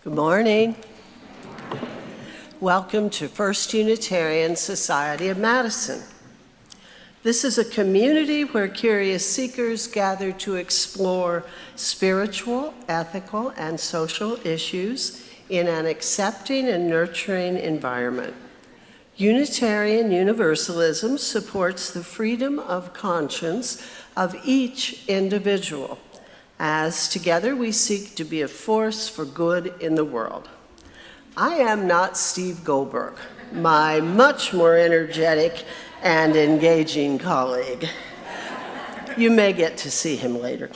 Good morning. Welcome to First Unitarian Society of Madison. This is a community where curious seekers gather to explore spiritual, ethical, and social issues in an accepting and nurturing environment. Unitarian Universalism supports the freedom of conscience of each individual, as together we seek to be a force for good in the world. I am not Steve Goldberg, my much more energetic and engaging colleague. You may get to see him later.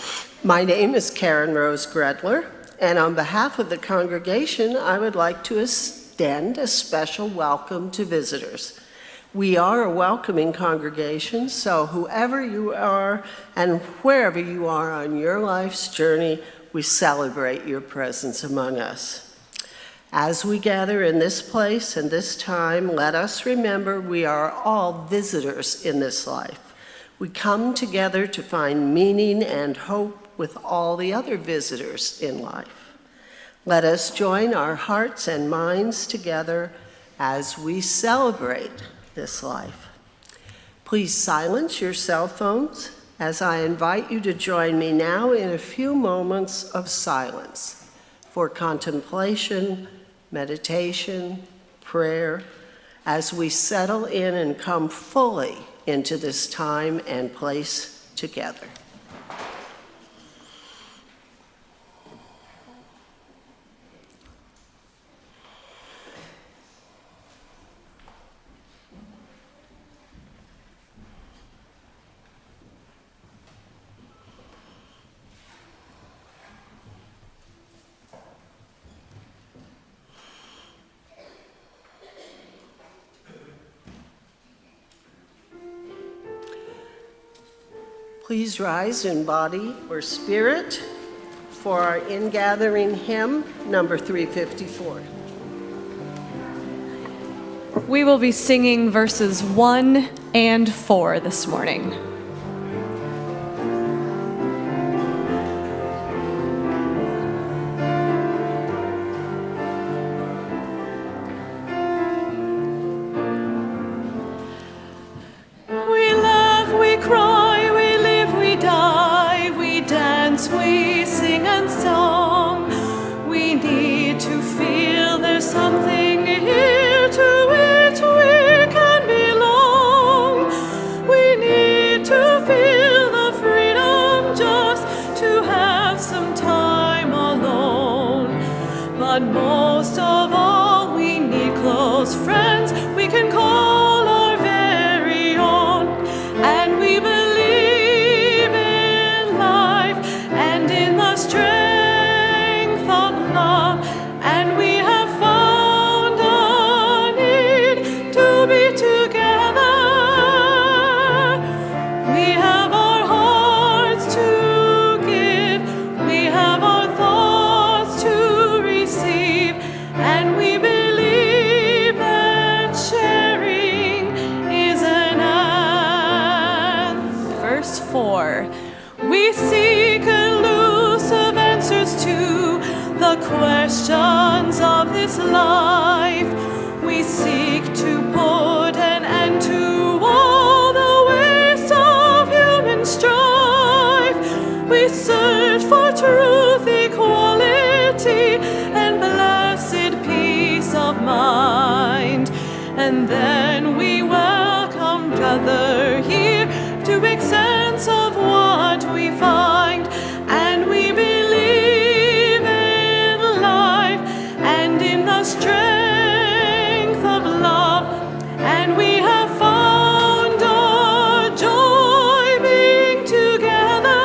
My name is Karen Rose Gredler, and on behalf of the congregation, I would like to extend a special welcome to visitors. We are a welcoming congregation, so whoever you are and wherever you are on your life's journey, we celebrate your presence among us. As we gather in this place and this time, let us remember we are all visitors in this life. We come together to find meaning and hope with all the other visitors in life. Let us join our hearts and minds together as we celebrate this life. Please silence your cell phones as I invite you to join me now in a few moments of silence for contemplation, meditation, prayer, as we settle in and come fully into this time and place together. Please rise in body or spirit for our ingathering hymn, number 354. We will be singing verses 1 and 4 this morning. We sing and song. We need to feel there's something here to which we can belong. We need to feel the freedom just to have some time alone. But most of all, we need close friends we can call our very own. And we strength of love, and we have found a need to be together. We have our hearts to give, we have our thoughts to receive, and we believe that sharing is an answer. Verse 4, we seek elusive answers to the questions of this life. We seek to put an end to all the waste of human strife. We search for truth, equality, and blessed peace of mind. And then we welcome gather here to make sense of what we find. And we believe in life and in the strength of love. And we have found our joy being together.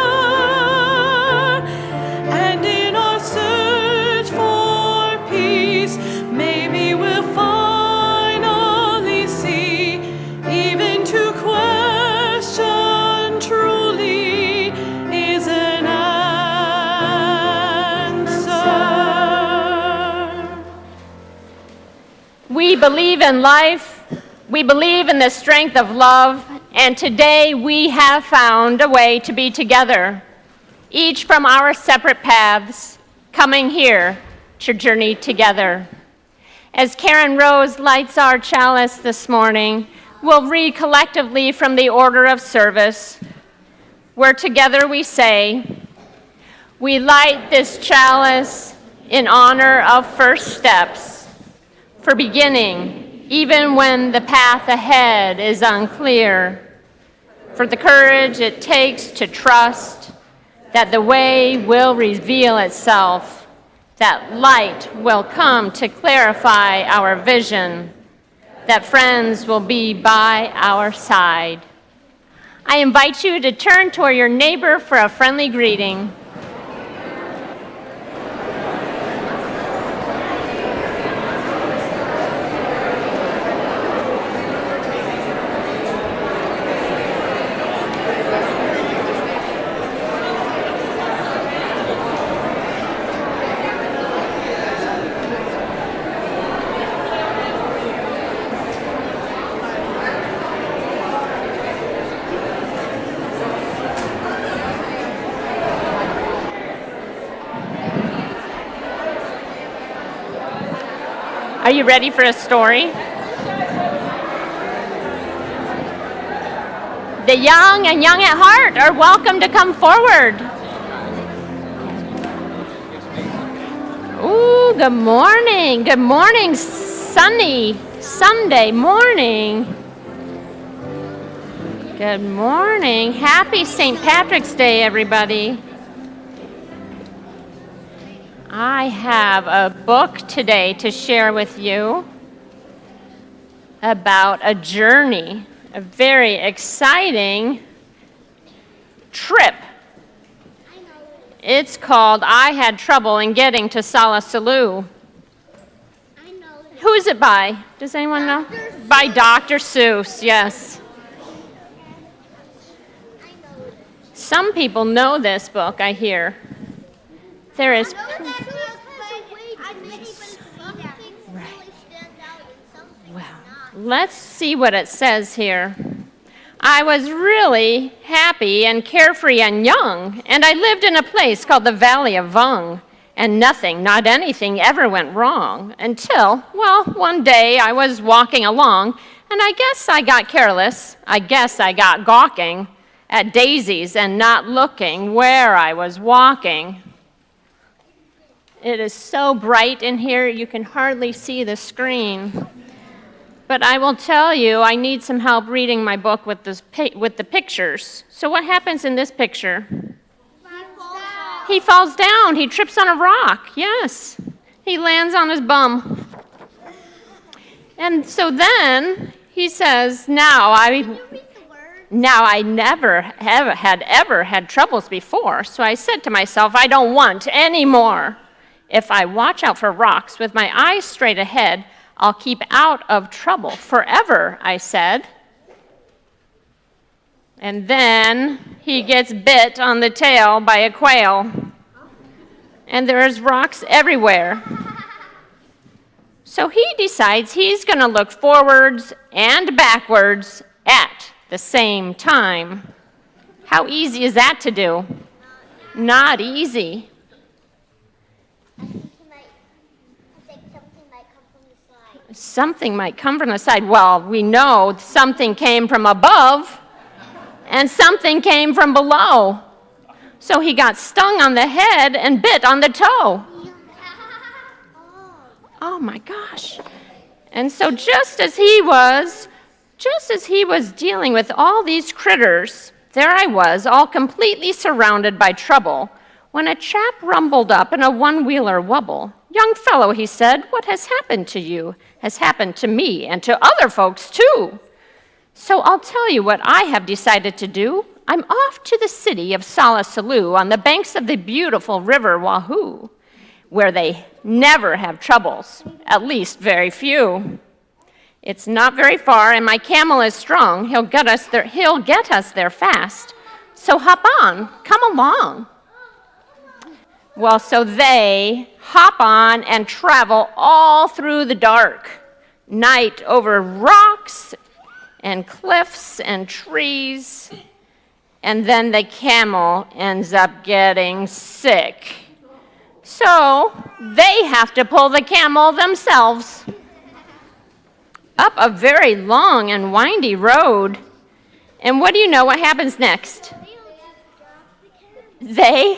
And in our search for peace, maybe we'll finally see, even to question truly is an answer. We believe in life, we believe in the strength of love, and today we have found a way to be together, each from our separate paths, coming here to journey together. As Karen Rose lights our chalice this morning, we'll read collectively from the order of service, where together we say, "We light this chalice in honor of first steps, for beginning, even when the path ahead is unclear, for the courage it takes to trust that the way will reveal itself, that light will come to clarify our vision, that friends will be by our side." I invite you to turn toward your neighbor for a friendly greeting. Are you ready for a story? The young and young at heart are welcome to come forward. Ooh, good morning. Good morning, sunny Sunday morning. Good morning. Happy St. Patrick's Day, everybody. I have a book today to share with you about a journey, a very exciting trip. It's called "I Had Trouble in Getting to Salisaloo." Who is it by? Does anyone know? By Dr. Seuss, yes. Some people know this book, I hear. There is. Well, let's see what it says here. "I was really happy and carefree and young, and I lived in a place called the Valley of Vung, and nothing, not anything, ever went wrong until, well, one day I was walking along, and I guess I got careless. I guess I got gawking at daisies and not looking where I was walking." It is so bright in here, you can hardly see the screen. But I will tell you, I need some help reading my book with the pictures. So what happens in this picture? He falls down. He trips on a rock. Yes. He lands on his bum. And so then he says, now I never had troubles before. So I said to myself, I don't want any more. If I watch out for rocks with my eyes straight ahead, I'll keep out of trouble forever, I said. And then he gets bit on the tail by a quail. And there's rocks everywhere. So he decides he's going to look forwards and backwards at the same time. How easy is that to do? Not easy. Something might come from the side. Well, we know something came from above and something came from below. So he got stung on the head and bit on the toe. Oh my gosh. And so just as he was dealing with all these critters, there I was, all completely surrounded by trouble, when a chap rumbled up in a one-wheeler wubble. "Young fellow," he said, "what has happened to you has happened to me and to other folks too. So I'll tell you what I have decided to do. I'm off to the city of Salisaloo on the banks of the beautiful river Wahoo, where they never have troubles, at least very few. It's not very far, and my camel is strong. He'll get us there fast. So hop on, come along." Well, so they hop on and travel all through the dark night over rocks and cliffs and trees, and then the camel ends up getting sick. So they have to pull the camel themselves up a very long and windy road. And what do you know what happens next? He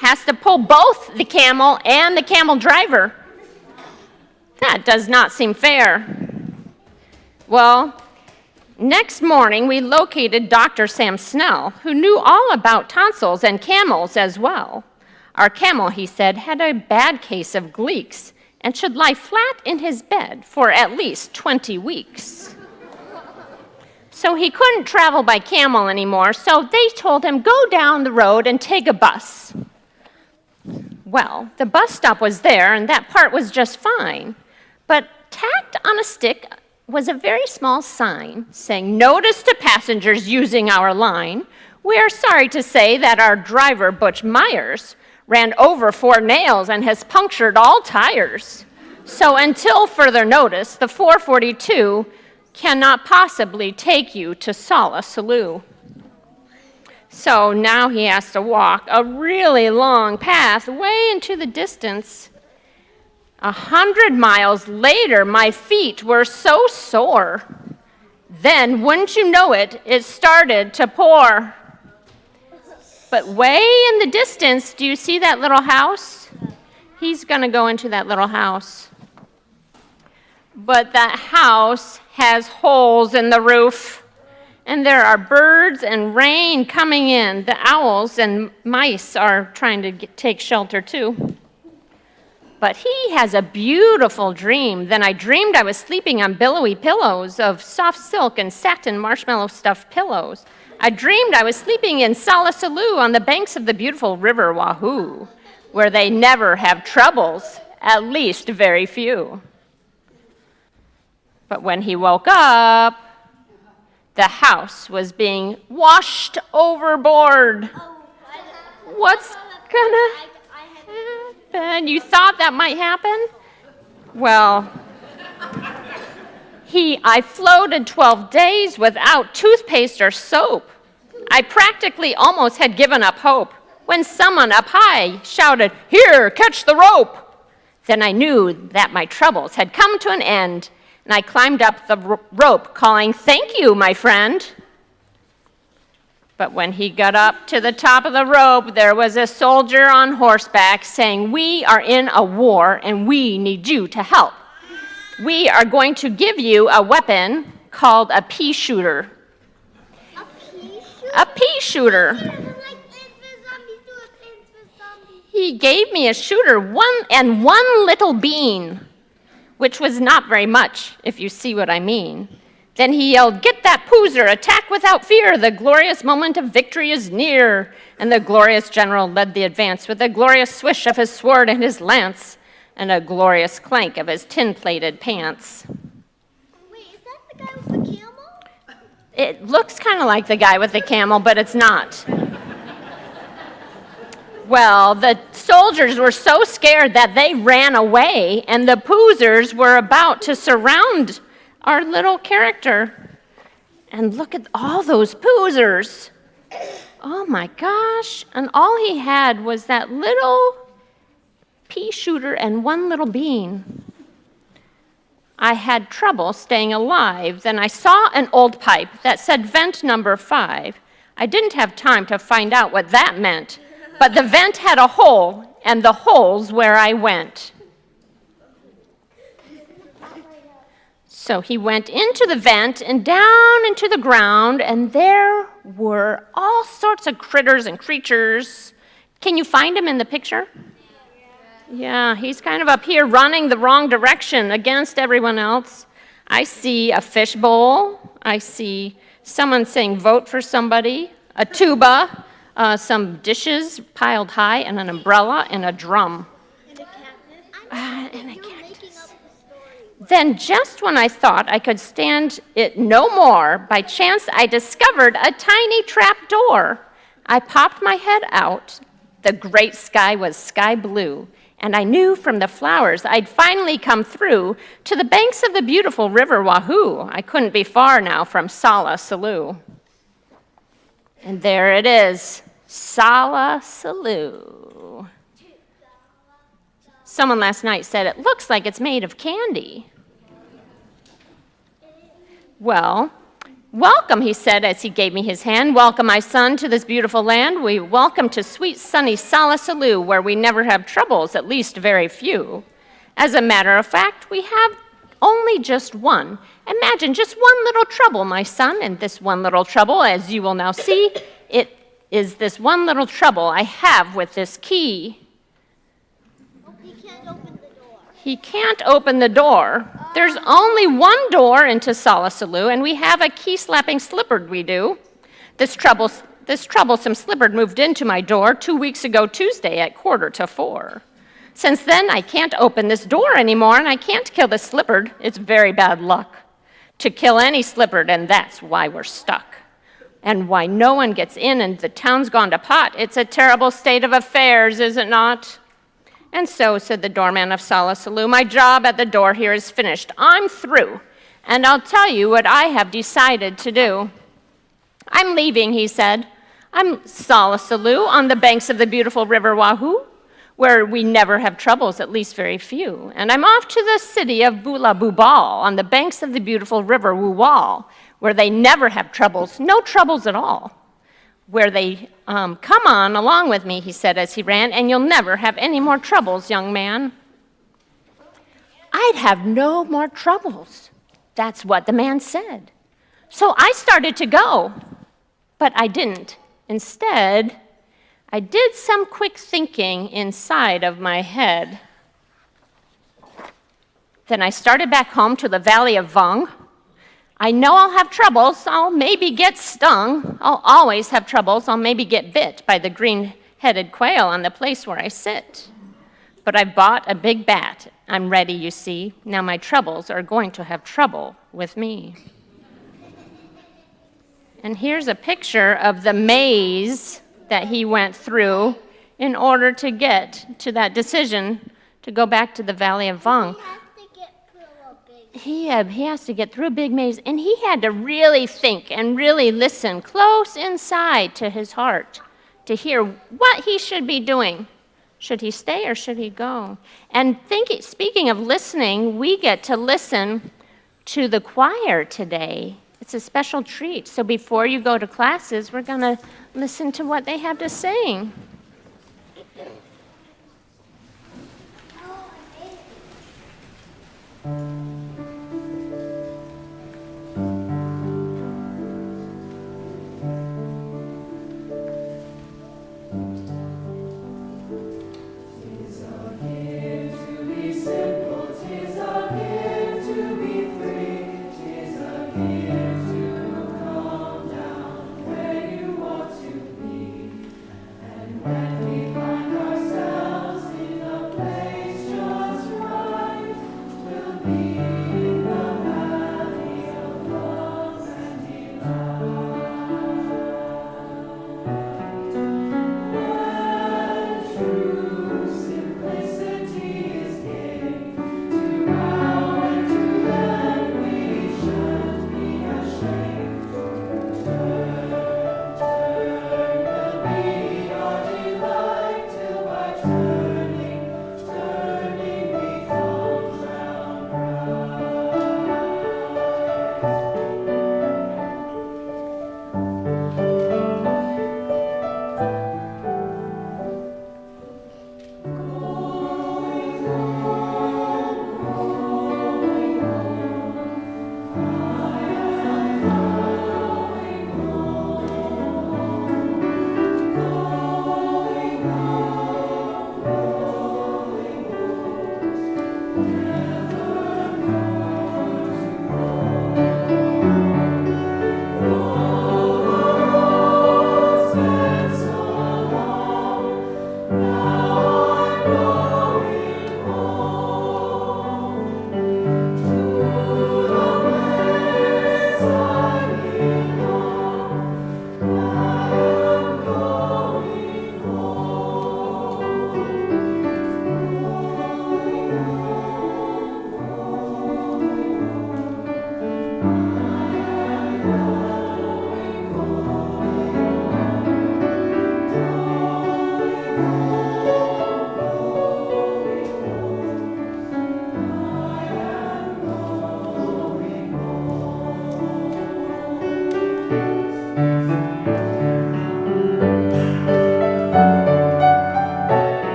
has to pull both the camel and the camel driver. That does not seem fair. Well, next morning we located Dr. Sam Snell, who knew all about tonsils and camels as well. Our camel, he said, had a bad case of gleeks and should lie flat in his bed for at least 20 weeks. So he couldn't travel by camel anymore, so they told him, go down the road and take a bus. Well, the bus stop was there, and that part was just fine. But tacked on a stick was a very small sign saying, notice to passengers using our line, we are sorry to say that our driver, Butch Myers, ran over 4 nails and has punctured all tires. So until further notice, the 442 cannot possibly take you to Sala Salou. So now he has to walk a really long path way into the distance. 100 miles later, my feet were so sore. Then, wouldn't you know it, it started to pour. But way in the distance, do you see that little house? He's going to go into that little house. But that house has holes in the roof, and there are birds and rain coming in. The owls and mice are trying to take shelter too. But he has a beautiful dream. Then I dreamed I was sleeping on billowy pillows of soft silk and satin marshmallow stuffed pillows. I dreamed I was sleeping in Sala Salou on the banks of the beautiful river Wahoo, where they never have troubles, at least very few. But when he woke up, the house was being washed overboard. What's gonna happen? You thought that might happen? Well, I floated 12 days without toothpaste or soap. I practically almost had given up hope when someone up high shouted, "Here, catch the rope!" Then I knew that my troubles had come to an end, and I climbed up the rope calling, "Thank you, my friend." But when he got up to the top of the rope, there was a soldier on horseback saying, "We are in a war and we need you to help. We are going to give you a weapon called a pea shooter." A pea shooter? A pea shooter. He doesn't like Plants vs. Zombies. Do a Plants vs. Zombies. He gave me a shooter, one little bean, which was not very much, if you see what I mean. Then he yelled, "Get that poozer, attack without fear, the glorious moment of victory is near." And the glorious general led the advance with a glorious swish of his sword and his lance, and a glorious clank of his tin-plated pants. Wait, is that the guy with the camel? It looks kind of like the guy with the camel, but it's not. Well, the soldiers were so scared that they ran away, and the poozers were about to surround our little character. And look at all those poozers. Oh my gosh. And all he had was that little pea shooter and one little bean. I had trouble staying alive. Then I saw an old pipe that said vent number 5. I didn't have time to find out what that meant, but the vent had a hole, and the hole's where I went. So he went into the vent and down into the ground, and there were all sorts of critters and creatures. Can you find him in the picture? Yeah, he's kind of up here running the wrong direction against everyone else. I see a fishbowl. I see someone saying vote for somebody, a tuba, some dishes piled high, and an umbrella and a drum. And a cactus? And a You're cactus. making up the story. Then, just when I thought I could stand it no more, by chance I discovered a tiny trap door. I popped my head out. The great sky was sky blue, and I knew from the flowers I'd finally come through to the banks of the beautiful river Wahoo. I couldn't be far now from Sala Salou. And there it is, Sala Salou. Someone last night said it looks like it's made of candy. Well, welcome, he said as he gave me his hand. Welcome, my son, to this beautiful land. We welcome to sweet, sunny Salisaloo, where we never have troubles, at least very few. As a matter of fact, we have only just one. Imagine just one little trouble, my son, and this one little trouble, as you will now see, it is this one little trouble I have with this key. He can't open the door. He can't open the door. There's only one door into Salisaloo, and we have a key-slapping slippard, we do. This troublesome slippard moved into my door 2 weeks ago Tuesday at 3:45. Since then, I can't open this door anymore, and I can't kill the slippard. It's very bad luck to kill any slippard, and that's why we're stuck. And why no one gets in and the town's gone to pot. It's a terrible state of affairs, is it not? And so, said the doorman of Salisaloo, my job at the door here is finished. I'm through, and I'll tell you what I have decided to do. I'm leaving, he said. I'm Salisaloo on the banks of the beautiful river Wahoo, where we never have troubles, at least very few. And I'm off to the city of Bula Bubal on the banks of the beautiful river Wuwal, where they never have troubles, no troubles at all. Where they, come on along with me, he said as he ran, and you'll never have any more troubles, young man. I'd have no more troubles. That's what the man said. So I started to go, but I didn't. Instead, I did some quick thinking inside of my head. Then I started back home to the valley of Vung. I know I'll have troubles. I'll maybe get stung. I'll always have troubles. I'll maybe get bit by the green-headed quail on the place where I sit. But I've bought a big bat. I'm ready, you see. Now my troubles are going to have trouble with me. And here's a picture of the maze that he went through in order to get to that decision to go back to the Valley of Vung. He has to get through a big maze, and he had to really think and really listen close inside to his heart to hear what he should be doing. Should he stay or should he go? And speaking of listening, we get to listen to the choir today. It's a special treat. So before you go to classes, we're going to listen to what they have to sing.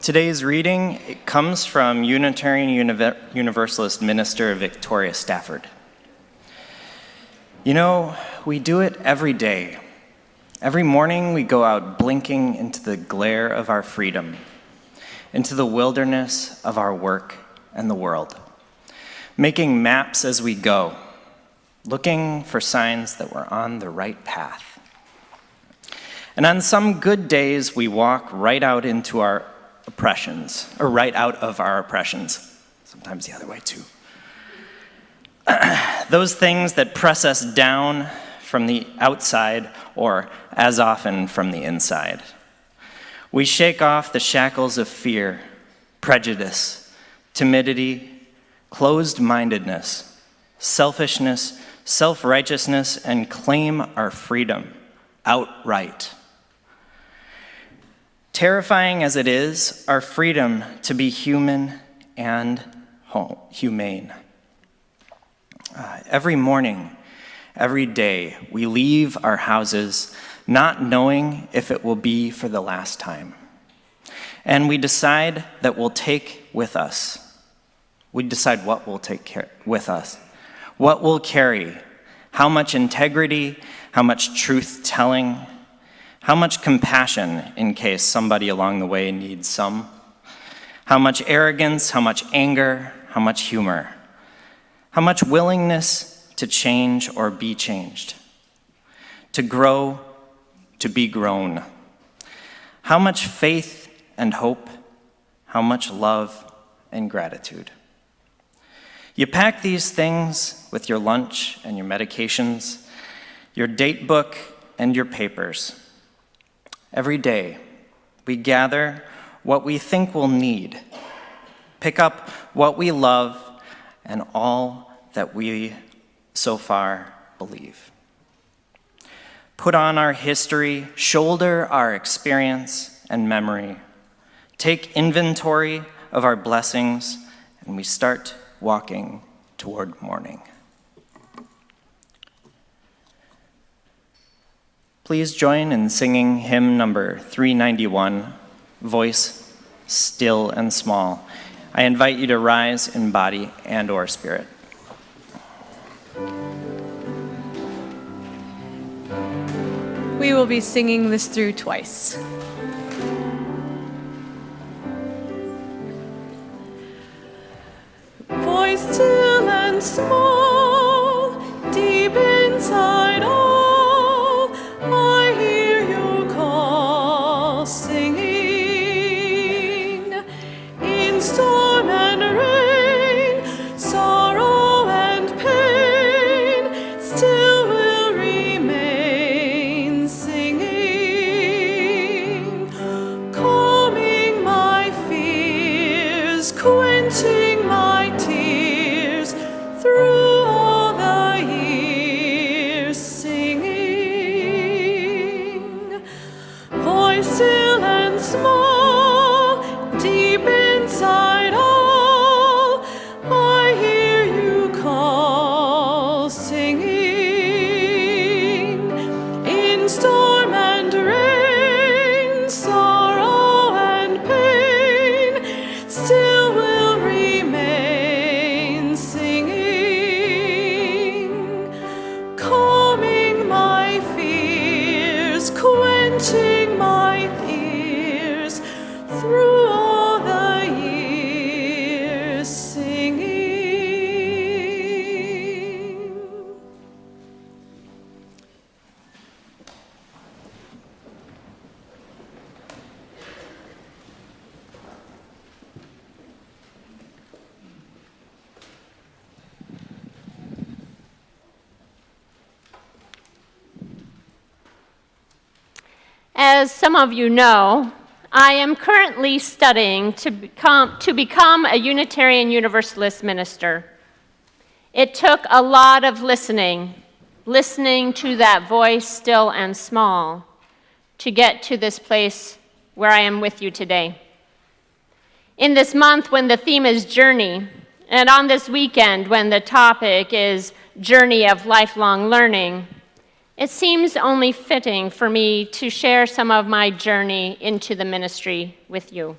Today's reading comes from Unitarian Universalist minister Victoria Stafford. You know, we do it every day. Every morning we go out blinking into the glare of our freedom, into the wilderness of our work and the world, making maps as we go, looking for signs that we're on the right path. And on some good days, we walk right out into our oppressions, or right out of our oppressions, sometimes the other way too. Those things that press us down from the outside, or as often from the inside. We shake off the shackles of fear, prejudice, timidity, closed-mindedness, selfishness, self-righteousness, and claim our freedom outright. Terrifying as it is, our freedom to be human and humane. Every morning, every day, we leave our houses not knowing if it will be for the last time. And we decide that we'll take with us. We decide what we'll take with us, what we'll carry, how much integrity, how much truth-telling, how much compassion in case somebody along the way needs some, how much arrogance, how much anger, how much humor, how much willingness to change or be changed, to grow, to be grown, how much faith and hope, how much love and gratitude. You pack these things with your lunch and your medications, your date book and your papers. Every day, we gather what we think we'll need, pick up what we love, and all that we so far believe. Put on our history, shoulder our experience and memory, take inventory of our blessings, and we start walking toward morning. Please join in singing hymn number 391, Voice Still and Small. I invite you to rise in body and or spirit. We will be singing this through twice. Voice still and small, deep inside all, I hear you call, singing. In storm and rain, sorrow and pain, still will remain, singing. Calming my fears, quenching my tears, through all the years, singing. Voice still and small, deep inside all, I hear you call, singing. In storm and rain, sorrow and pain, still will remain, singing. Calming my fears, quenching my tears, through all the years, singing. As some of you know, I am currently studying to become a Unitarian Universalist minister. It took a lot of listening to that voice still and small, to get to this place where I am with you today. In this month when the theme is journey, and on this weekend when the topic is journey of lifelong learning, it seems only fitting for me to share some of my journey into the ministry with you.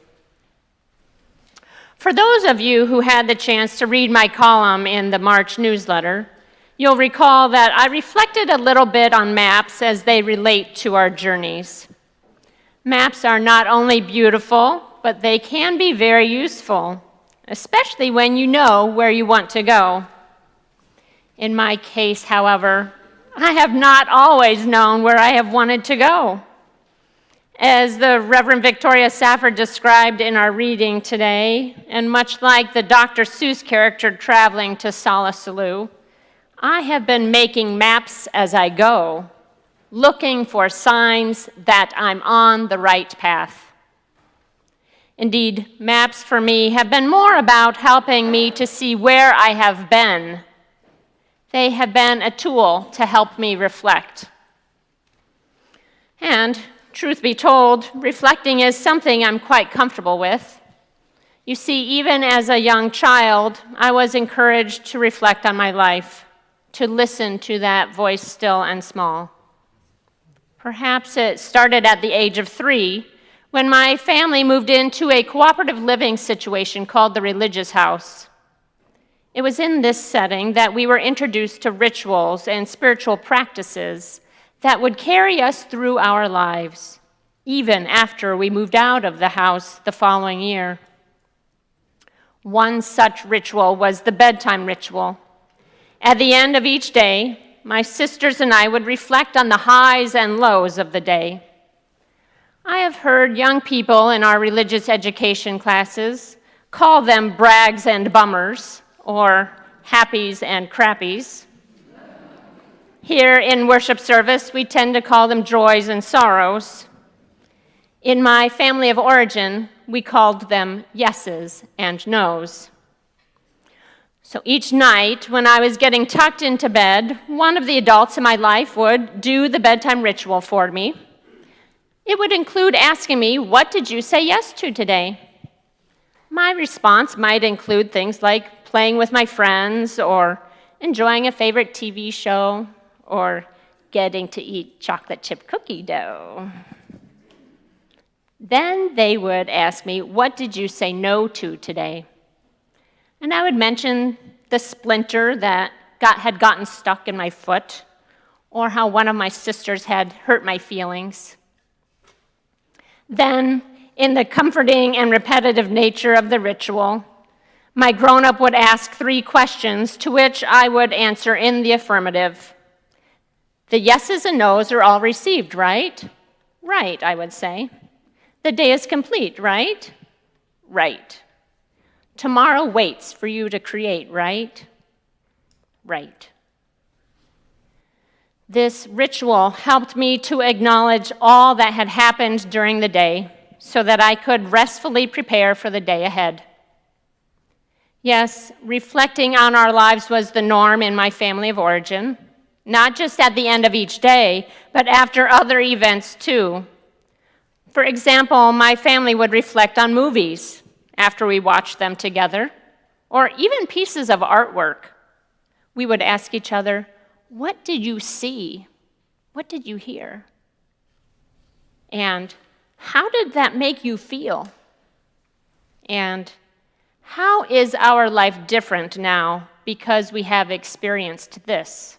For those of you who had the chance to read my column in the March newsletter, you'll recall that I reflected a little bit on maps as they relate to our journeys. Maps are not only beautiful, but they can be very useful, especially when you know where you want to go. In my case, however, I have not always known where I have wanted to go. As the Reverend Victoria Safford described in our reading today, and much like the Dr. Seuss character traveling to Salisalu, I have been making maps as I go, looking for signs that I'm on the right path. Indeed, maps for me have been more about helping me to see where I have been. They have been a tool to help me reflect. And truth be told, reflecting is something I'm quite comfortable with. You see, even as a young child, I was encouraged to reflect on my life, to listen to that voice still and small. Perhaps it started at the age of 3, when my family moved into a cooperative living situation called the Religious House. It was in this setting that we were introduced to rituals and spiritual practices that would carry us through our lives, even after we moved out of the house the following year. One such ritual was the bedtime ritual. At the end of each day, my sisters and I would reflect on the highs and lows of the day. I have heard young people in our religious education classes call them brags and bummers, or happies and crappies. Here in worship service, we tend to call them joys and sorrows. In my family of origin, we called them yeses and nos. So each night, when I was getting tucked into bed, one of the adults in my life would do the bedtime ritual for me. It would include asking me, "What did you say yes to today?" My response might include things like playing with my friends, or enjoying a favorite TV show, or getting to eat chocolate chip cookie dough. Then they would ask me, "What did you say no to today?" And I would mention the splinter that had gotten stuck in my foot, or how one of my sisters had hurt my feelings. Then, in the comforting and repetitive nature of the ritual, my grown-up would ask 3 questions to which I would answer in the affirmative. The yeses and nos are all received, right? Right, I would say. The day is complete, right? Right. Tomorrow waits for you to create, right? Right. This ritual helped me to acknowledge all that had happened during the day so that I could restfully prepare for the day ahead. Yes, reflecting on our lives was the norm in my family of origin, not just at the end of each day, but after other events too. For example, my family would reflect on movies after we watched them together, or even pieces of artwork. We would ask each other, "What did you see? What did you hear? And how did that make you feel? And how is our life different now because we have experienced this?"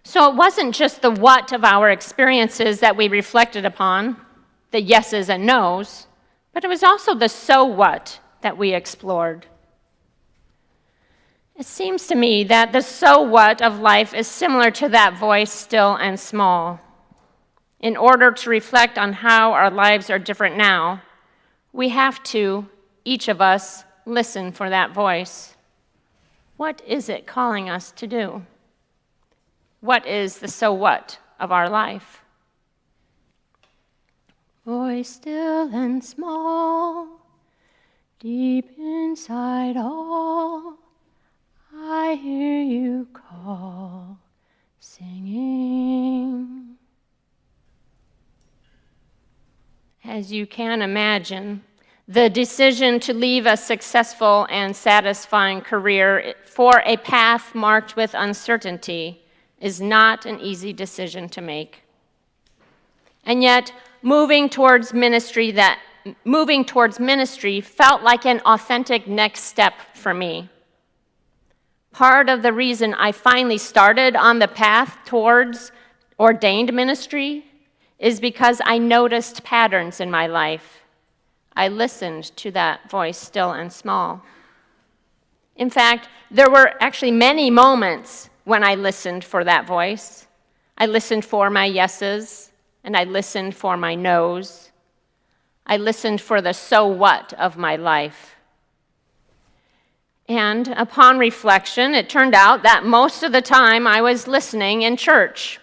So it wasn't just the what of our experiences that we reflected upon, the yeses and nos, but it was also the so what that we explored. It seems to me that the so what of life is similar to that voice, still and small. In order to reflect on how our lives are different now, we have to, each of us, listen for that voice. What is it calling us to do? What is the so what of our life? Voice still and small, deep inside all, I hear you call, singing. As you can imagine, the decision to leave a successful and satisfying career for a path marked with uncertainty is not an easy decision to make. And yet, moving towards ministry that moving towards ministry felt like an authentic next step for me. Part of the reason I finally started on the path towards ordained ministry is because I noticed patterns in my life. I listened to that voice still and small. In fact, there were actually many moments when I listened for that voice. I listened for my yeses, and I listened for my nos. I listened for the so what of my life. And upon reflection, it turned out that most of the time I was listening in church.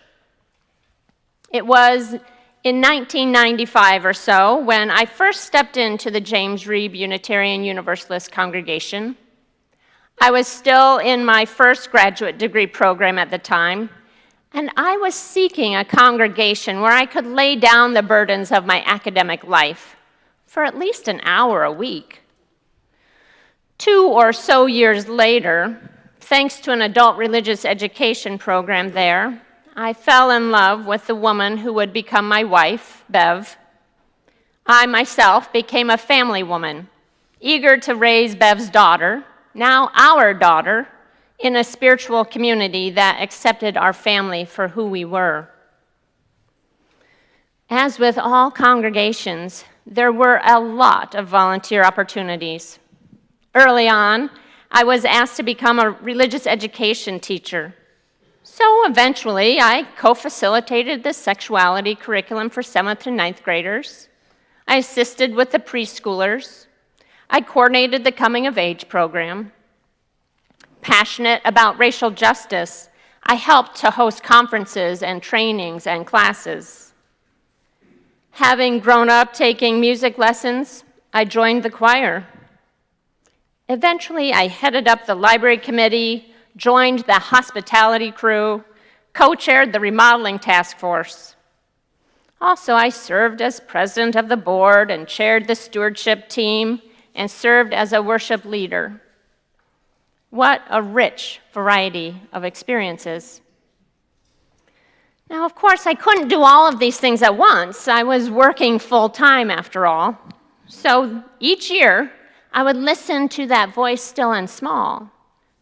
It was in 1995 or so when I first stepped into the James Reeb Unitarian Universalist congregation. I was still in my first graduate degree program at the time, and I was seeking a congregation where I could lay down the burdens of my academic life for at least an hour a week. 2 or so years later, thanks to an adult religious education program there, I fell in love with the woman who would become my wife, Bev. I myself became a family woman, eager to raise Bev's daughter, now our daughter, in a spiritual community that accepted our family for who we were. As with all congregations, there were a lot of volunteer opportunities. Early on, I was asked to become a religious education teacher. So eventually, I co-facilitated the sexuality curriculum for 7th to 9th graders. I assisted with the preschoolers. I coordinated the coming of age program. Passionate about racial justice, I helped to host conferences and trainings and classes. Having grown up taking music lessons, I joined the choir. Eventually, I headed up the library committee, joined the hospitality crew, co-chaired the remodeling task force. Also, I served as president of the board and chaired the stewardship team and served as a worship leader. What a rich variety of experiences. Now, of course, I couldn't do all of these things at once. I was working full-time after all. So each year, I would listen to that voice still and small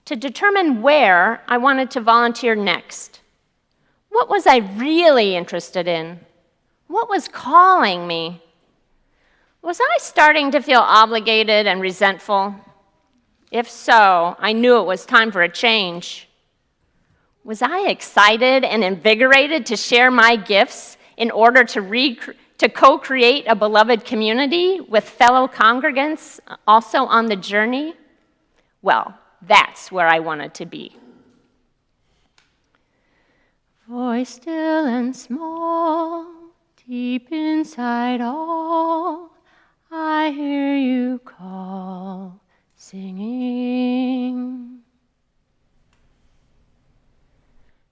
to determine where I wanted to volunteer next. What was I really interested in? What was calling me? Was I starting to feel obligated and resentful? If so, I knew it was time for a change. Was I excited and invigorated to share my gifts in order to co-create a beloved community with fellow congregants also on the journey? Well, that's where I wanted to be. Voice still and small, deep inside all, I hear you call, singing.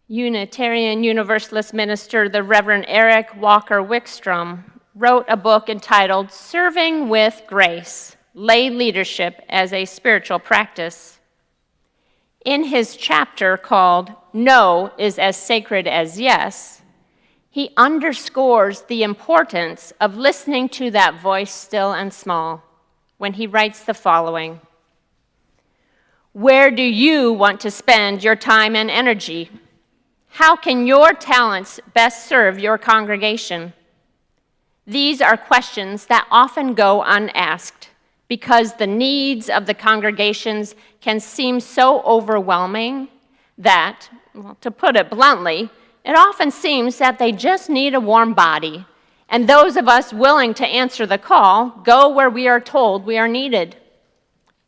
Unitarian Universalist minister, the Reverend Eric Walker Wickstrom, wrote a book entitled Serving with Grace, Lay Leadership as a Spiritual Practice. In his chapter called No is as Sacred as Yes, he underscores the importance of listening to that voice still and small when he writes the following: where do you want to spend your time and energy? How can your talents best serve your congregation? These are questions that often go unasked because the needs of the congregations can seem so overwhelming that, well, to put it bluntly, it often seems that they just need a warm body, and those of us willing to answer the call go where we are told we are needed.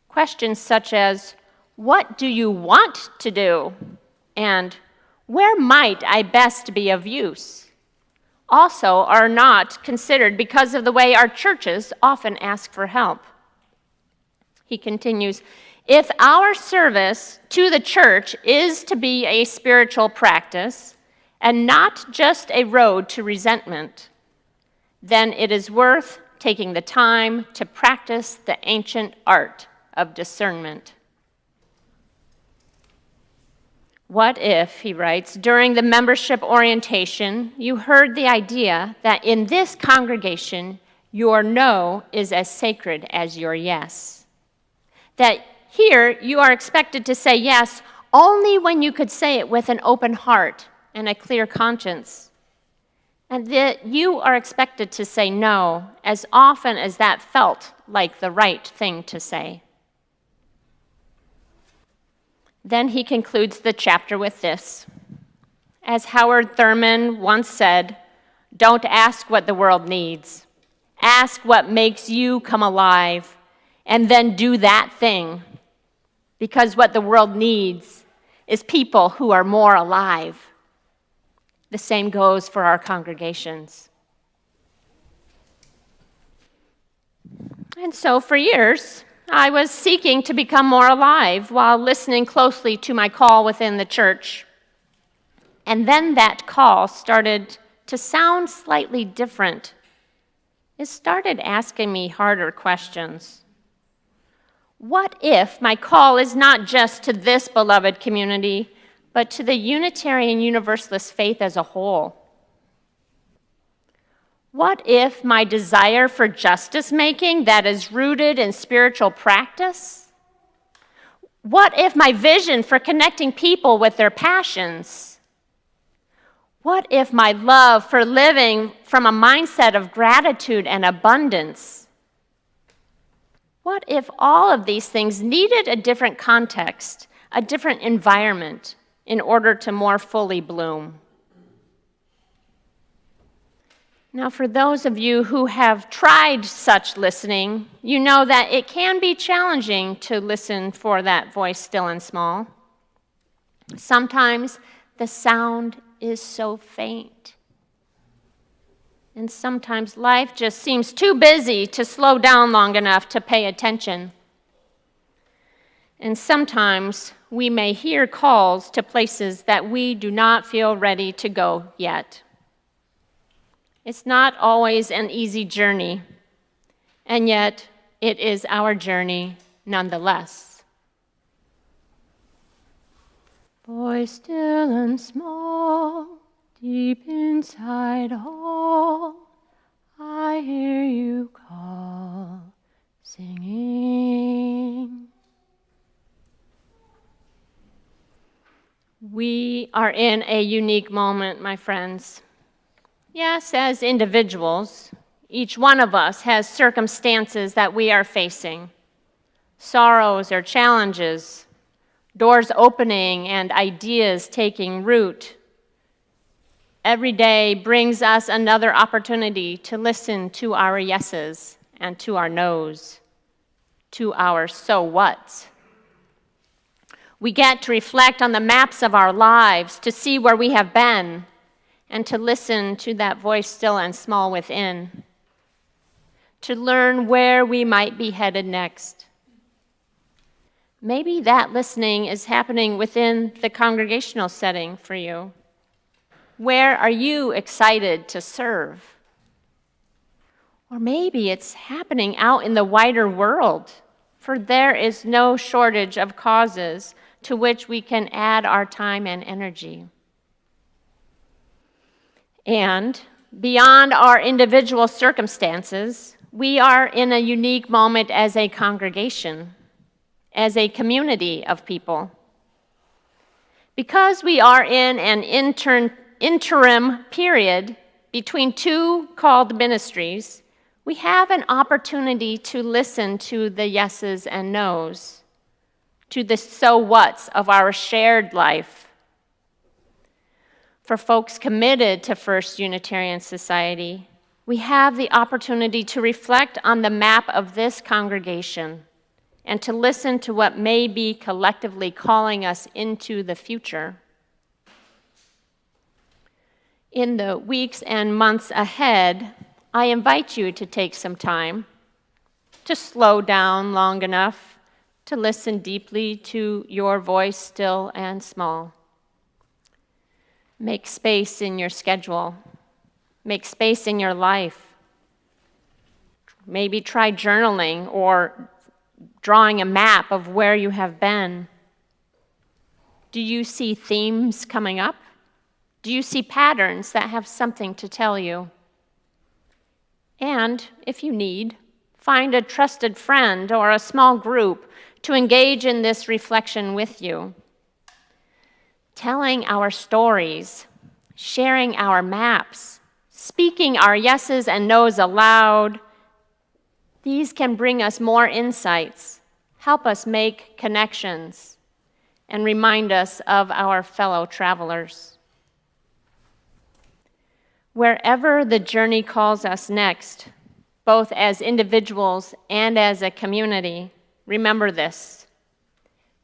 Questions such as, what do you want to do? And where might I best be of use? Also are not considered because of the way our churches often ask for help. He continues, if our service to the church is to be a spiritual practice and not just a road to resentment, then it is worth taking the time to practice the ancient art of discernment. What if, he writes, during the membership orientation, you heard the idea that in this congregation, Your no is as sacred as your yes. That here you are expected to say yes only when you could say it with an open heart and a clear conscience. And that you are expected to say no as often as that felt like the right thing to say. Then he concludes the chapter with this. As Howard Thurman once said, don't ask what the world needs. Ask what makes you come alive, and then do that thing. Because what the world needs is people who are more alive. The same goes for our congregations. And so for years, I was seeking to become more alive while listening closely to my call within the church. And then that call started to sound slightly different. It started asking me harder questions. What if my call is not just to this beloved community, but to the Unitarian Universalist faith as a whole? What if my desire for justice-making that is rooted in spiritual practice? What if my vision for connecting people with their passions? What if my love for living from a mindset of gratitude and abundance? What if all of these things needed a different context, a different environment, in order to more fully bloom? Now, for those of you who have tried such listening, you know that it can be challenging to listen for that voice still and small. Sometimes the sound is so faint. And sometimes life just seems too busy to slow down long enough to pay attention. And sometimes we may hear calls to places that we do not feel ready to go yet. It's not always an easy journey, and yet it is our journey nonetheless. Voice still and small, deep inside all, I hear you call, singing. We are in a unique moment, my friends. Yes, as individuals, each one of us has circumstances that we are facing, sorrows or challenges, doors opening and ideas taking root. Every day brings us another opportunity to listen to our yeses and to our nos, to our so whats. We get to reflect on the maps of our lives, to see where we have been, and to listen to that voice still and small within, to learn where we might be headed next. Maybe that listening is happening within the congregational setting for you. Where are you excited to serve? Or maybe it's happening out in the wider world, for there is no shortage of causes to which we can add our time and energy. And beyond our individual circumstances, we are in a unique moment as a congregation, as a community of people. Because we are in an interim period between two called ministries, we have an opportunity to listen to the yeses and nos, to the so whats of our shared life. For folks committed to First Unitarian Society, we have the opportunity to reflect on the map of this congregation and to listen to what may be collectively calling us into the future. In the weeks and months ahead, I invite you to take some time to slow down long enough to listen deeply to your voice still and small. Make space in your schedule. Make space in your life. Maybe try journaling or drawing a map of where you have been. Do you see themes coming up? Do you see patterns that have something to tell you? And if you need, find a trusted friend or a small group to engage in this reflection with you. Telling our stories, sharing our maps, speaking our yeses and nos aloud, these can bring us more insights, help us make connections, and remind us of our fellow travelers. Wherever the journey calls us next, both as individuals and as a community, remember this: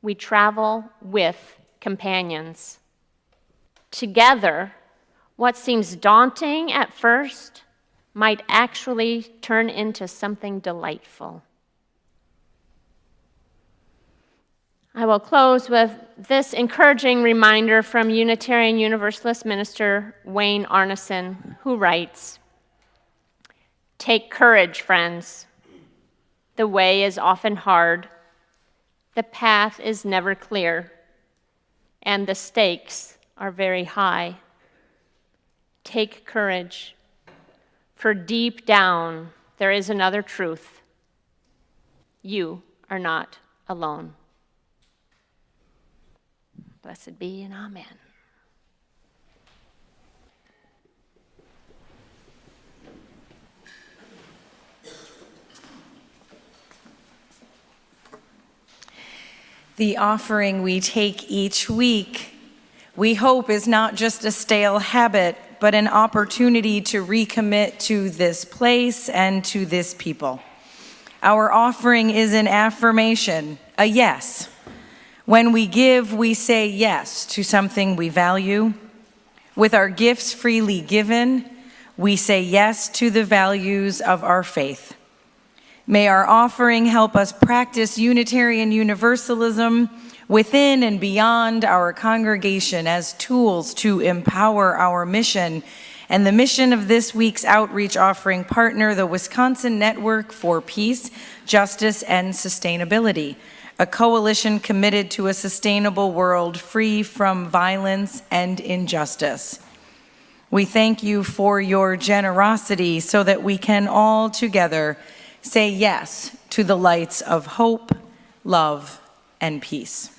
we travel with companions. Together, what seems daunting at first might actually turn into something delightful. I will close with this encouraging reminder from Unitarian Universalist minister Wayne Arneson, who writes, "Take courage, friends. The way is often hard, the path is never clear, and the stakes are very high. Take courage, for deep down there is another truth. You are not alone." Blessed be and amen. The offering we take each week, we hope, is not just a stale habit, but an opportunity to recommit to this place and to this people. Our offering is an affirmation, a yes. When we give, we say yes to something we value. With our gifts freely given, we say yes to the values of our faith. May our offering help us practice Unitarian Universalism within and beyond our congregation as tools to empower our mission and the mission of this week's outreach offering partner, the Wisconsin Network for Peace, Justice, and Sustainability, a coalition committed to a sustainable world free from violence and injustice. We thank you for your generosity so that we can all together say yes to the lights of hope, love, and peace.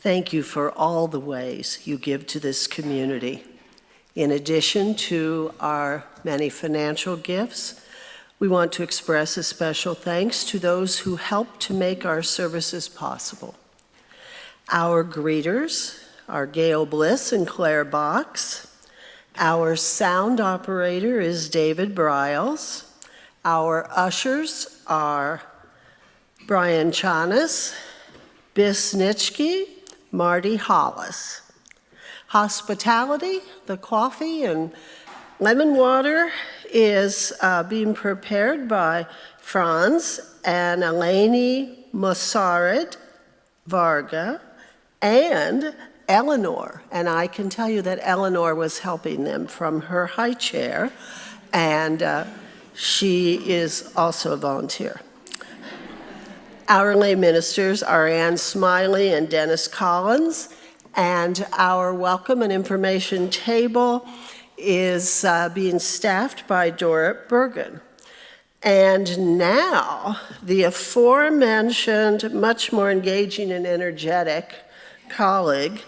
Thank you for all the ways you give to this community. In addition to our many financial gifts, we want to express a special thanks to those who help to make our services possible. Our greeters are Gail Bliss and Claire Box. Our sound operator is David Briles. Our ushers are Brian Chanas, Bis Nitschke, Marty Hollis. Hospitality, the coffee and lemon water is being prepared by Franz and Eleni Mosarid Varga and Eleanor. And I can tell you that Eleanor was helping them from her high chair, and she is also a volunteer. Our lay ministers are Ann Smiley and Dennis Collins, and our welcome and information table is being staffed by Dorrit Bergen. And now, the aforementioned, much more engaging and energetic colleague,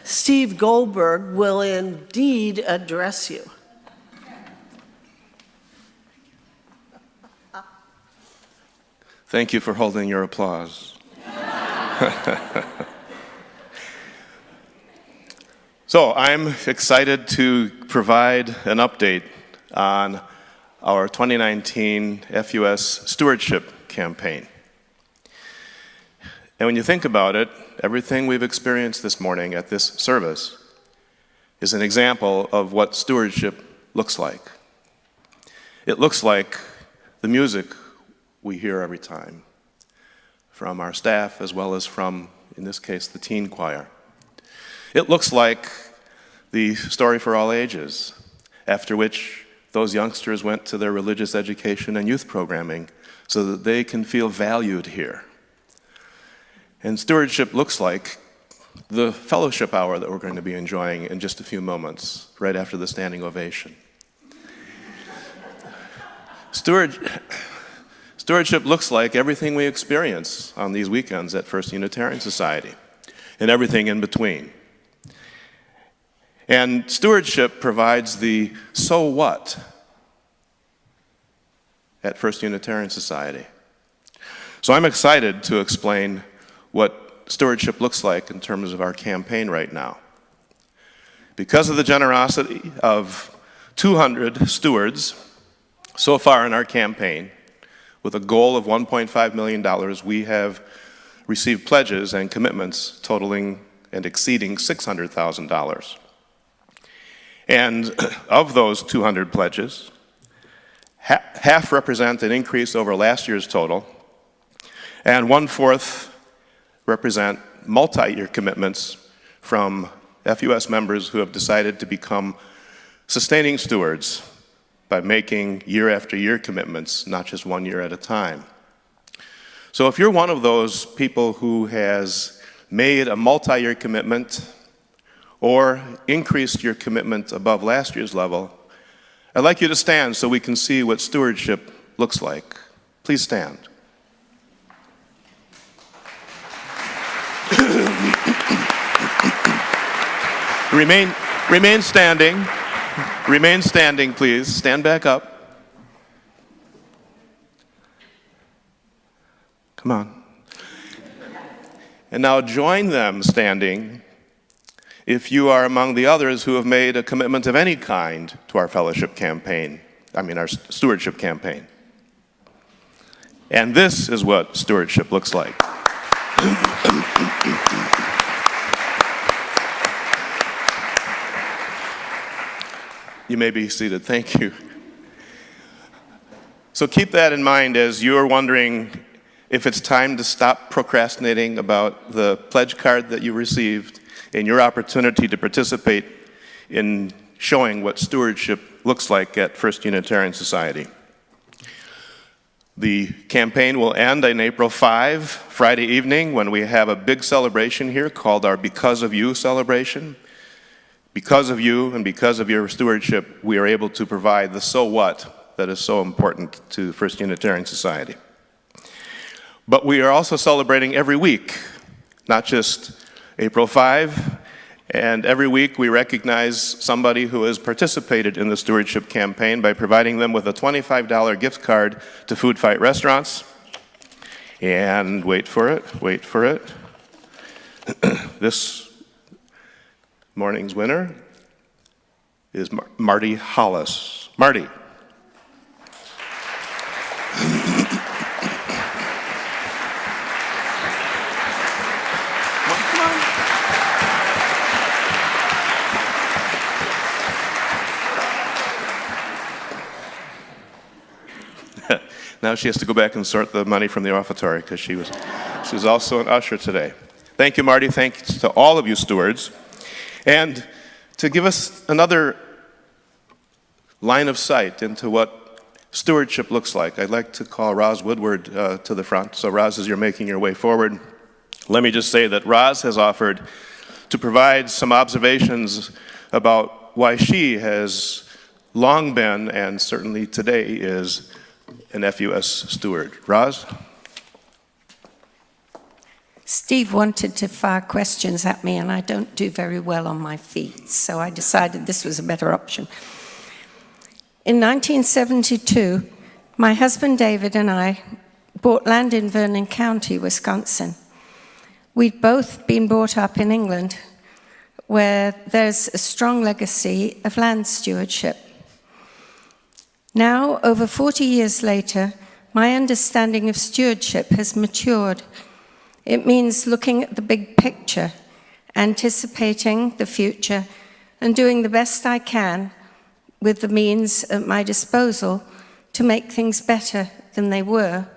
Steve Goldberg, will indeed address you. Thank you for holding your applause. So I'm excited to provide an update on our 2019 FUS Stewardship Campaign. And when you think about it, everything we've experienced this morning at this service is an example of what stewardship looks like. It looks like the music we hear every time from our staff as well as from, in this case, the teen choir. It looks like the Story for All Ages, after which those youngsters went to their religious education and youth programming so that they can feel valued here. And stewardship looks like the fellowship hour that we're going to be enjoying in just a few moments, right after the standing ovation. Stewardship looks like everything we experience on these weekends at First Unitarian Society, and everything in between. And stewardship provides the so what at First Unitarian Society. So I'm excited to explain what stewardship looks like in terms of our campaign right now. Because of the generosity of 200 stewards so far in our campaign, with a goal of $1.5 million, we have received pledges and commitments totaling and exceeding $600,000. And of those 200 pledges, half represent an increase over last year's total, and 1/4 represent multi-year commitments from FUS members who have decided to become sustaining stewards by making year after year commitments, not just 1 year at a time. So if you're one of those people who has made a multi-year commitment or increased your commitment above last year's level, I'd like you to stand so we can see what stewardship looks like. Please stand. Remain standing. Remain standing, please. Stand back up. Come on. And now join them standing if you are among the others who have made a commitment of any kind to our fellowship campaign, our stewardship campaign. And this is what stewardship looks like. You may be seated. Thank you. So keep that in mind as you're wondering if it's time to stop procrastinating about the pledge card that you received and your opportunity to participate in showing what stewardship looks like at First Unitarian Society. The campaign will end on April 5, Friday evening, when we have a big celebration here called our Because of You celebration. Because of you and because of your stewardship, we are able to provide the so what that is so important to First Unitarian Society. But we are also celebrating every week, not just April 5, and every week we recognize somebody who has participated in the stewardship campaign by providing them with a $25 gift card to Food Fight restaurants. And wait for it. This morning's winner is Marty Hollis. Marty. Now she has to go back and sort the money from the offertory because she was also an usher today. Thank you, Marty. Thanks to all of you stewards. And to give us another line of sight into what stewardship looks like, I'd like to call Roz Woodward to the front. So Roz, as you're making your way forward, let me just say that Roz has offered to provide some observations about why she has long been, and certainly today is, an FUS steward. Roz? Steve wanted to fire questions at me, and I don't do very well on my feet, so I decided this was a better option. In 1972, my husband David and I bought land in Vernon County, Wisconsin. We'd both been brought up in England, where there's a strong legacy of land stewardship. Now, over 40 years later, my understanding of stewardship has matured. It means looking at the big picture, anticipating the future, and doing the best I can with the means at my disposal to make things better than they were,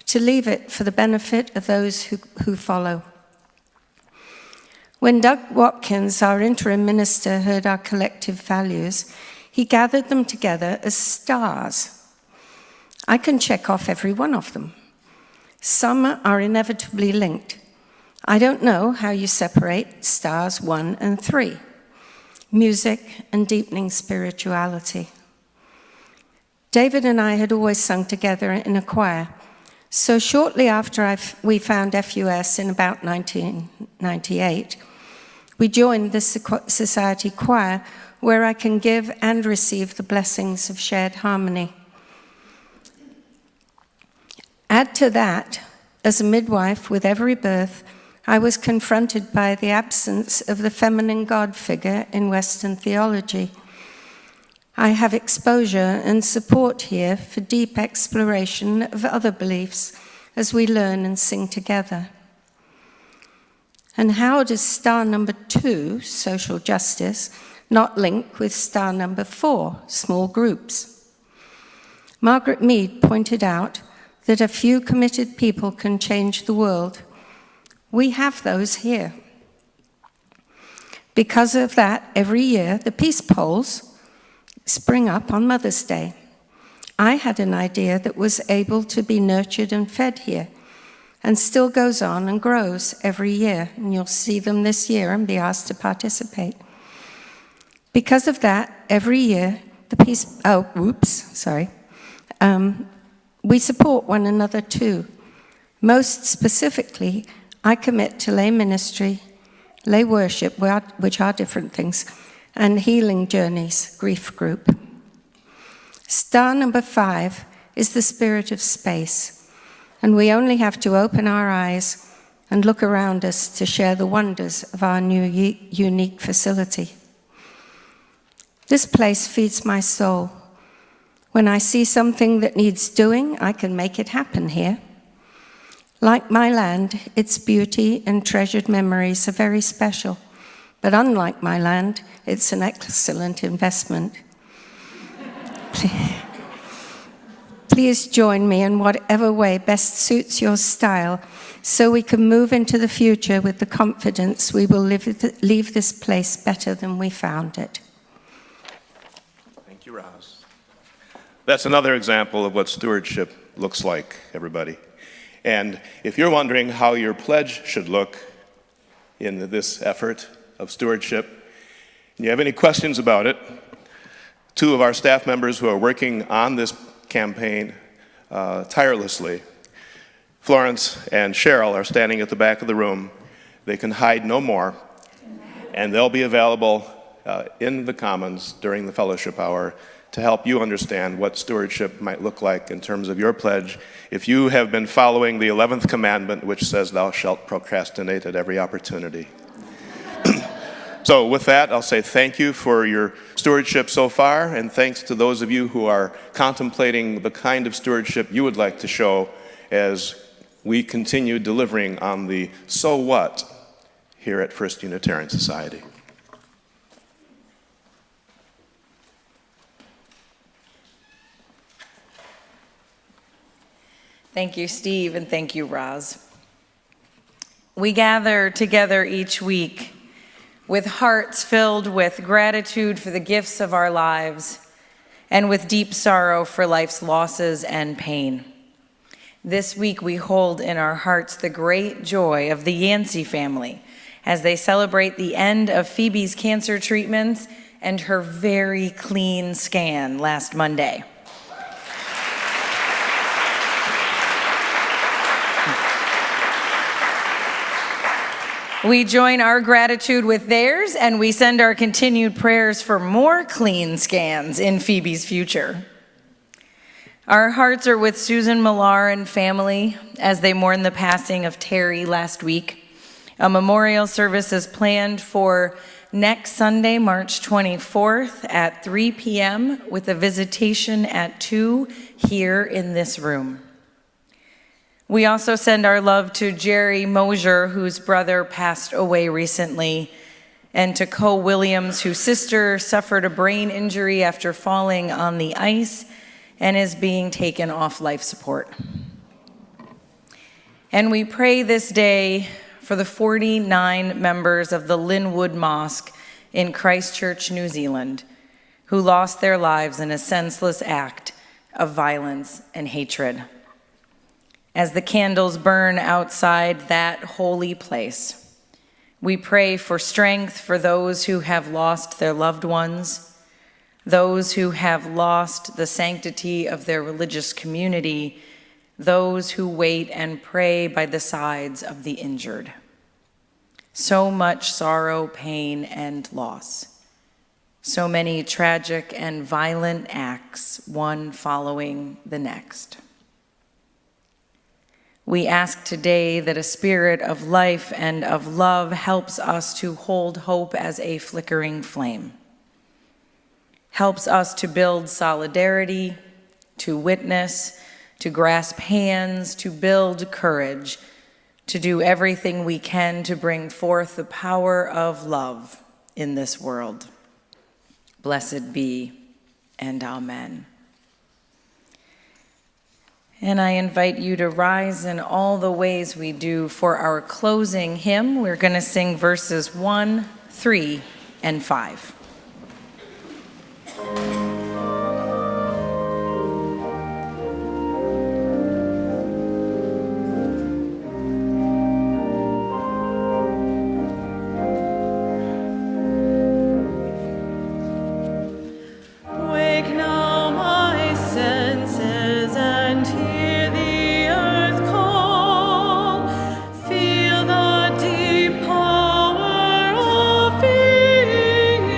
to leave it for the benefit of those who follow. When Doug Watkins, our interim minister, heard our collective values, he gathered them together as stars. I can check off every one of them. Some are inevitably linked. I don't know how you separate stars 1 and 3, music and deepening spirituality. David and I had always sung together in a choir, so shortly after we found FUS in about 1998, we joined the Society Choir, where I can give and receive the blessings of shared harmony. Add to that, as a midwife with every birth, I was confronted by the absence of the feminine God figure in Western theology. I have exposure and support here for deep exploration of other beliefs as we learn and sing together. And how does star number 2, social justice, not link with star number 4, small groups? Margaret Mead pointed out that a few committed people can change the world. We have those here. Because of that, every year, the peace polls spring up on Mother's Day. I had an idea that was able to be nurtured and fed here, and still goes on and grows every year, and you'll see them this year and be asked to participate. Because of that, every year, we support one another too. Most specifically, I commit to lay ministry, lay worship, which are different things, and healing journeys, grief group. Star number 5 is the spirit of space, and we only have to open our eyes and look around us to share the wonders of our new unique facility. This place feeds my soul. When I see something that needs doing, I can make it happen here. Like my land, its beauty and treasured memories are very special. But unlike my land, it's an excellent investment. Please join me in whatever way best suits your style, so we can move into the future with the confidence we will leave this place better than we found it. Thank you, Roz. That's another example of what stewardship looks like, everybody. And if you're wondering how your pledge should look in this effort of stewardship, and you have any questions about it, 2 of our staff members who are working on this campaign tirelessly, Florence and Cheryl, are standing at the back of the room. They can hide no more, and they'll be available in the Commons during the fellowship hour to help you understand what stewardship might look like in terms of your pledge if you have been following the 11th commandment, which says thou shalt procrastinate at every opportunity. So with that, I'll say thank you for your stewardship so far, and thanks to those of you who are contemplating the kind of stewardship you would like to show as we continue delivering on the so what here at First Unitarian Society. Thank you, Steve, and thank you, Roz. We gather together each week with hearts filled with gratitude for the gifts of our lives and with deep sorrow for life's losses and pain. This week we hold in our hearts the great joy of the Yancey family as they celebrate the end of Phoebe's cancer treatments and her very clean scan last Monday. We join our gratitude with theirs, and we send our continued prayers for more clean scans in Phoebe's future. Our hearts are with Susan Millar and family as they mourn the passing of Terry last week. A memorial service is planned for next Sunday, March 24th at 3 p.m. with a visitation at 2 here in this room. We also send our love to Jerry Mosier, whose brother passed away recently, and to Co Williams, whose sister suffered a brain injury after falling on the ice and is being taken off life support. And we pray this day for the 49 members of the Linwood Mosque in Christchurch, New Zealand, who lost their lives in a senseless act of violence and hatred. As the candles burn outside that holy place, we pray for strength for those who have lost their loved ones, those who have lost the sanctity of their religious community, those who wait and pray by the sides of the injured. So much sorrow, pain, and loss. So many tragic and violent acts, one following the next. We ask today that a spirit of life and of love helps us to hold hope as a flickering flame, helps us to build solidarity, to witness, to grasp hands, to build courage, to do everything we can to bring forth the power of love in this world. Blessed be, and amen. And I invite you to rise in all the ways we do for our closing hymn. We're going to sing verses 1, 3, and 5. Feel the deep power of being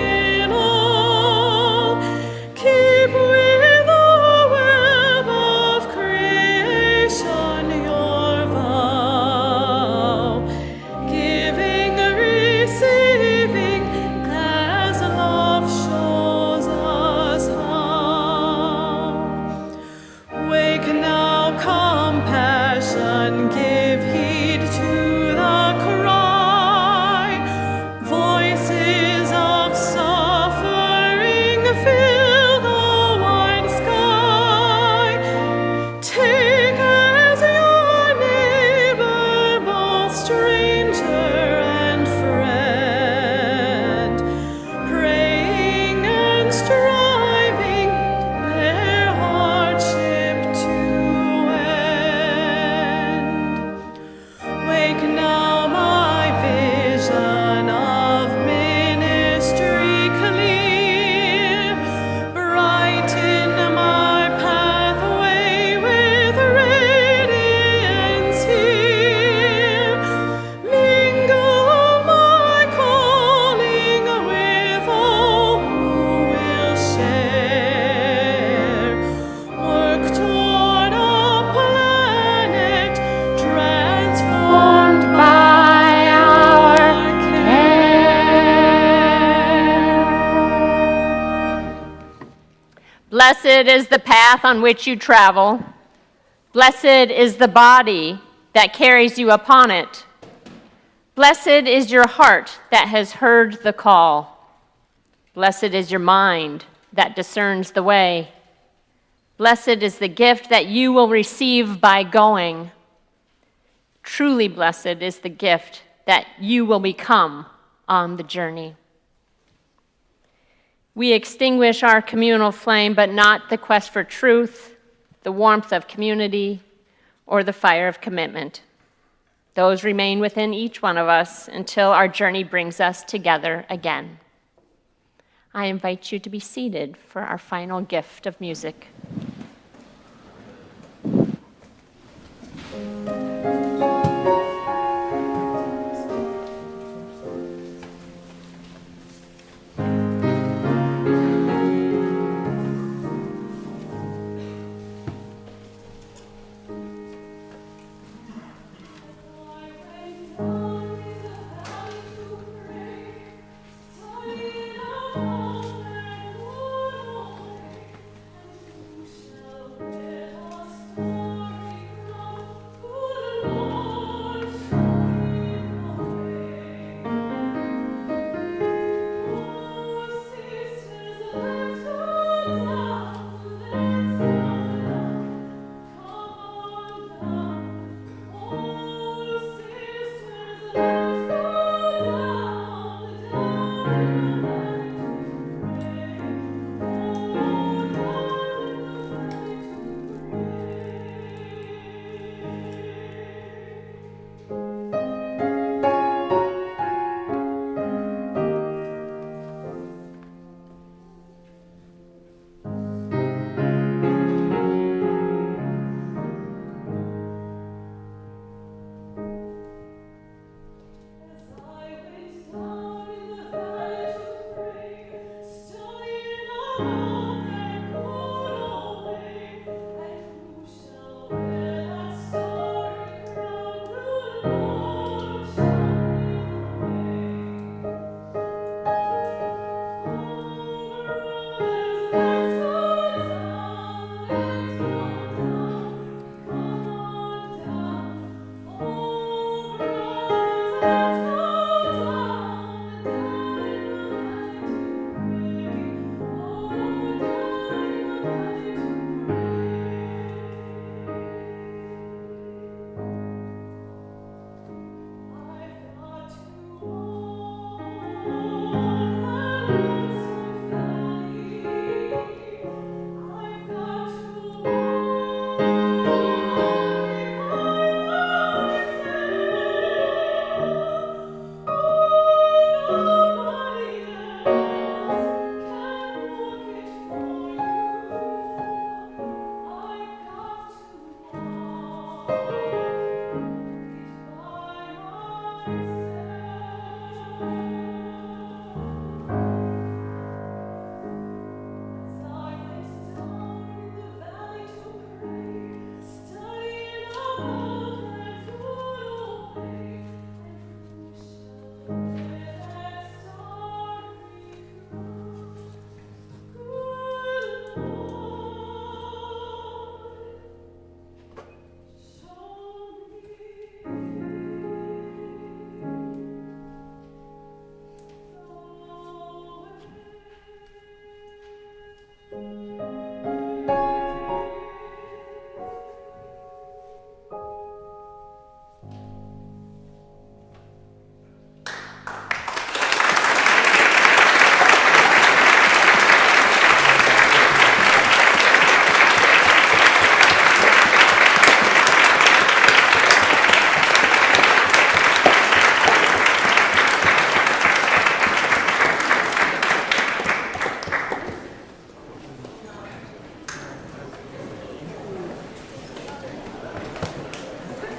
Blessed is the path on which you travel. Blessed is the body that carries you upon it. Blessed is your heart that has heard the call. Blessed is your mind that discerns the way. Blessed is the gift that you will receive by going. Truly blessed is the gift that you will become on the journey. We extinguish our communal flame, but not the quest for truth, the warmth of community, or the fire of commitment. Those remain within each one of us until our journey brings us together again. I invite you to be seated for our final gift of music.